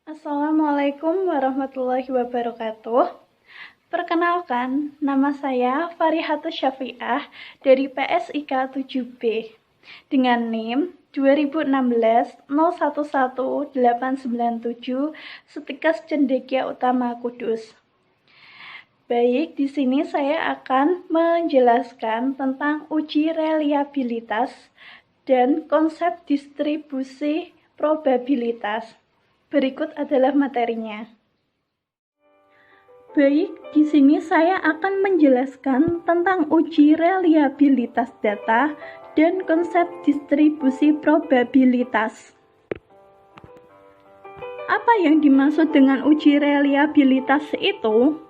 Assalamualaikum warahmatullahi wabarakatuh. Perkenalkan, nama saya Farihatus Syafi'ah dari PSIK 7B dengan NIM 2016-011897 Setikas Cendekia Utama Kudus. Baik, di sini saya akan menjelaskan tentang uji reliabilitas dan konsep distribusi probabilitas. Berikut adalah materinya. Baik, di sini saya akan menjelaskan tentang uji reliabilitas data dan konsep distribusi probabilitas. Apa yang dimaksud dengan uji reliabilitas itu?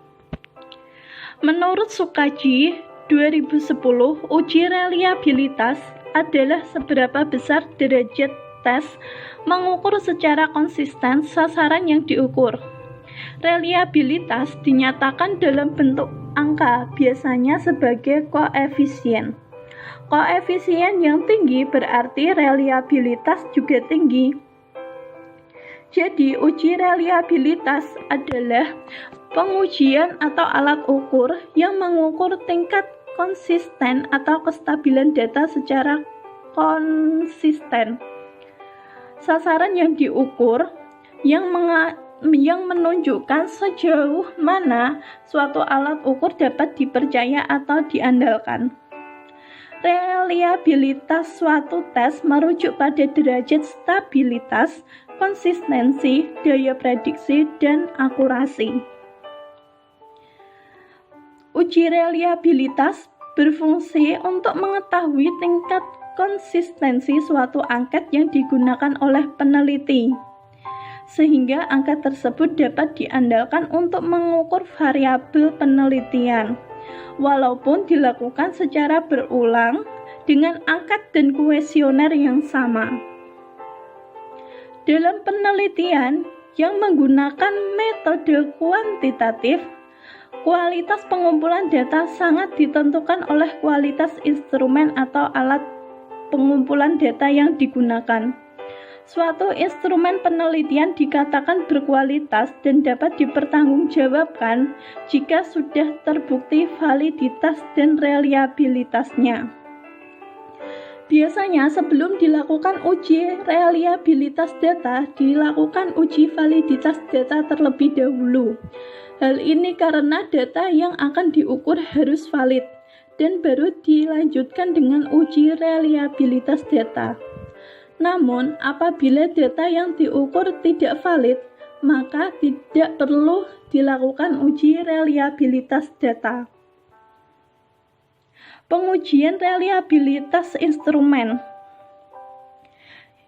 Menurut Sukaji 2010, uji reliabilitas adalah seberapa besar derajat tes mengukur secara konsisten sasaran yang diukur. Reliabilitas dinyatakan dalam bentuk angka, biasanya sebagai koefisien. Koefisien yang tinggi berarti reliabilitas juga tinggi. Jadi, uji reliabilitas adalah pengujian atau alat ukur yang mengukur tingkat konsisten atau kestabilan data secara konsisten. Sasaran yang diukur yang menunjukkan sejauh mana suatu alat ukur dapat dipercaya atau diandalkan. Reliabilitas suatu tes merujuk pada derajat stabilitas, konsistensi, daya prediksi, dan akurasi. Uji reliabilitas berfungsi untuk mengetahui tingkat konsistensi suatu angket yang digunakan oleh peneliti, sehingga angket tersebut dapat diandalkan untuk mengukur variabel penelitian, walaupun dilakukan secara berulang dengan angket dan kuesioner yang sama. Dalam penelitian yang menggunakan metode kuantitatif, kualitas pengumpulan data sangat ditentukan oleh kualitas instrumen atau alat pengumpulan data yang digunakan. Suatu instrumen penelitian dikatakan berkualitas dan dapat dipertanggungjawabkan jika sudah terbukti validitas dan reliabilitasnya. Biasanya sebelum dilakukan uji reliabilitas data, dilakukan uji validitas data terlebih dahulu. Hal ini karena data yang akan diukur harus valid, dan baru dilanjutkan dengan uji reliabilitas data. Namun, apabila data yang diukur tidak valid, maka tidak perlu dilakukan uji reliabilitas data. Pengujian reliabilitas instrumen.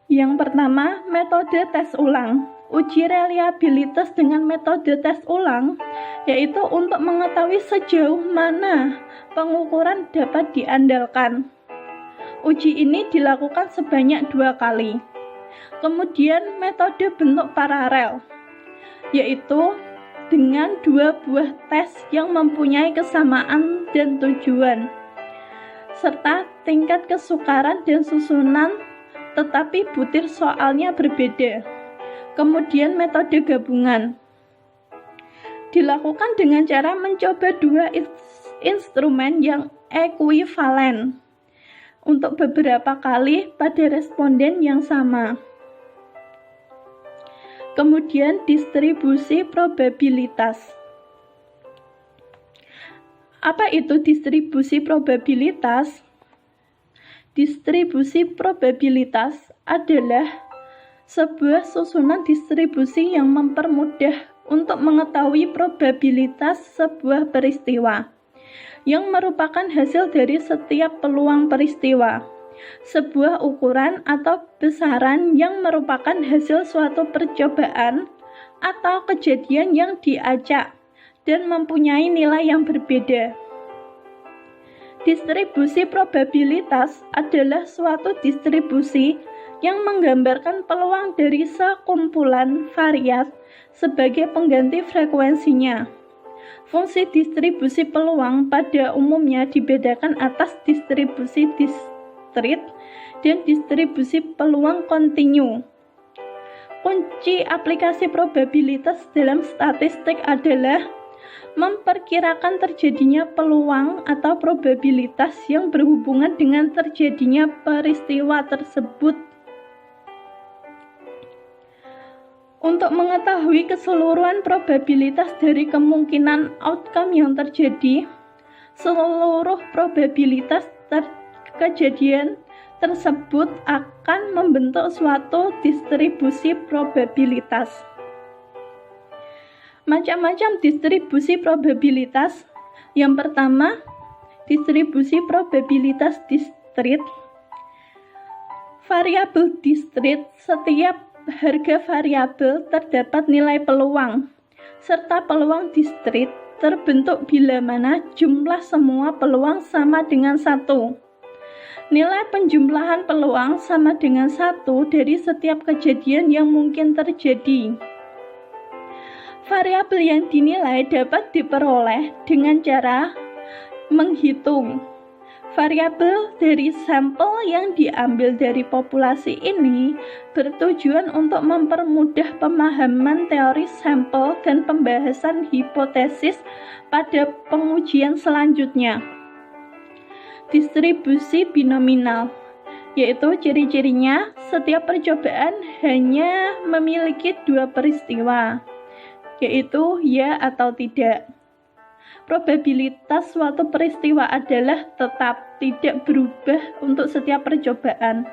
Yang pertama, metode tes ulang. Uji reliabilitas dengan metode tes ulang yaitu untuk mengetahui sejauh mana pengukuran dapat diandalkan. Uji ini dilakukan sebanyak 2 kali. Kemudian metode bentuk paralel, yaitu dengan 2 buah tes yang mempunyai kesamaan dan tujuan, serta tingkat kesukaran dan susunan, tetapi butir soalnya berbeda. Kemudian metode gabungan dilakukan dengan cara mencoba 2 instrumen yang ekuivalen untuk beberapa kali pada responden yang sama. Kemudian distribusi probabilitas. Apa itu distribusi probabilitas? Distribusi probabilitas adalah sebuah susunan distribusi yang mempermudah untuk mengetahui probabilitas sebuah peristiwa, yang merupakan hasil dari setiap peluang peristiwa. Sebuah ukuran atau besaran yang merupakan hasil suatu percobaan atau kejadian yang diacak dan mempunyai nilai yang berbeda. Distribusi probabilitas adalah suatu distribusi yang menggambarkan peluang dari sekumpulan variat sebagai pengganti frekuensinya. Fungsi distribusi peluang pada umumnya dibedakan atas distribusi diskrit dan distribusi peluang kontinu. Kunci aplikasi probabilitas dalam statistik adalah memperkirakan terjadinya peluang atau probabilitas yang berhubungan dengan terjadinya peristiwa tersebut. Untuk mengetahui keseluruhan probabilitas dari kemungkinan outcome yang terjadi, seluruh probabilitas kejadian tersebut akan membentuk suatu distribusi probabilitas. Macam-macam distribusi probabilitas. Yang pertama, distribusi probabilitas discrete. Variabel discrete, setiap harga variabel terdapat nilai peluang, serta peluang discrete terbentuk bila mana jumlah semua peluang sama dengan 1. Nilai penjumlahan peluang sama dengan 1 dari setiap kejadian yang mungkin terjadi. Variabel yang dinilai dapat diperoleh dengan cara menghitung. Variabel dari sampel yang diambil dari populasi ini bertujuan untuk mempermudah pemahaman teori sampel dan pembahasan hipotesis pada pengujian selanjutnya. Distribusi binominal, yaitu ciri-cirinya setiap percobaan hanya memiliki 2 peristiwa, yaitu ya atau tidak. Probabilitas suatu peristiwa adalah tetap, tidak berubah untuk setiap percobaan.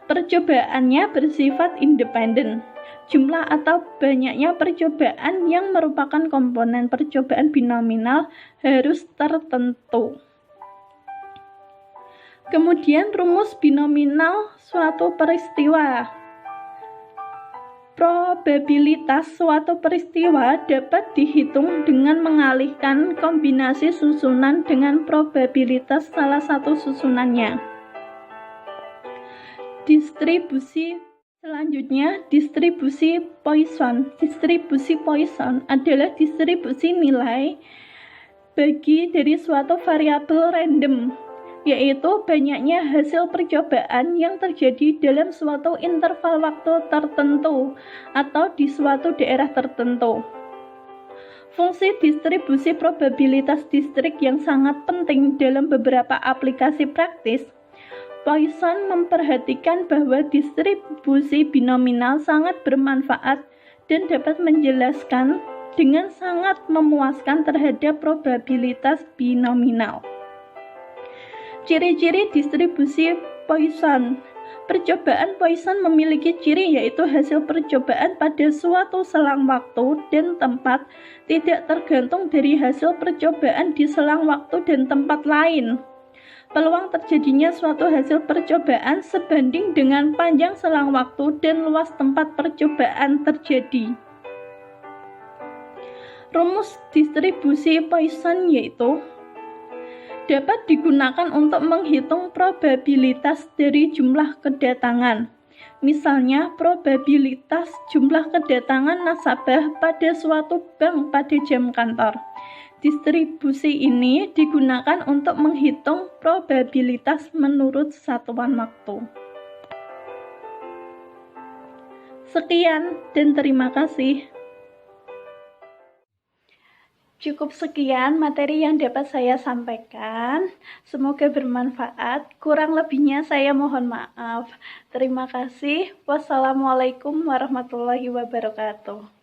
Percobaannya bersifat independen. Jumlah atau banyaknya percobaan yang merupakan komponen percobaan binominal harus tertentu. Kemudian rumus binominal suatu peristiwa. Probabilitas suatu peristiwa dapat dihitung dengan mengalihkan kombinasi susunan dengan probabilitas salah satu susunannya. Distribusi selanjutnya, distribusi Poisson. Distribusi Poisson adalah distribusi nilai bagi dari suatu variabel random, yaitu banyaknya hasil percobaan yang terjadi dalam suatu interval waktu tertentu atau di suatu daerah tertentu. Fungsi distribusi probabilitas distrik yang sangat penting dalam beberapa aplikasi praktis. Poisson memperhatikan bahwa distribusi binominal sangat bermanfaat dan dapat menjelaskan dengan sangat memuaskan terhadap probabilitas binominal. Ciri-ciri distribusi Poisson. Percobaan Poisson memiliki ciri yaitu hasil percobaan pada suatu selang waktu dan tempat tidak tergantung dari hasil percobaan di selang waktu dan tempat lain. Peluang terjadinya suatu hasil percobaan sebanding dengan panjang selang waktu dan luas tempat percobaan terjadi. Rumus distribusi Poisson yaitu dapat digunakan untuk menghitung probabilitas dari jumlah kedatangan. Misalnya, probabilitas jumlah kedatangan nasabah pada suatu bank pada jam kantor. Distribusi ini digunakan untuk menghitung probabilitas menurut satuan waktu. Sekian dan terima kasih. Cukup sekian materi yang dapat saya sampaikan. Semoga bermanfaat. Kurang lebihnya saya mohon maaf. Terima kasih. Wassalamualaikum warahmatullahi wabarakatuh.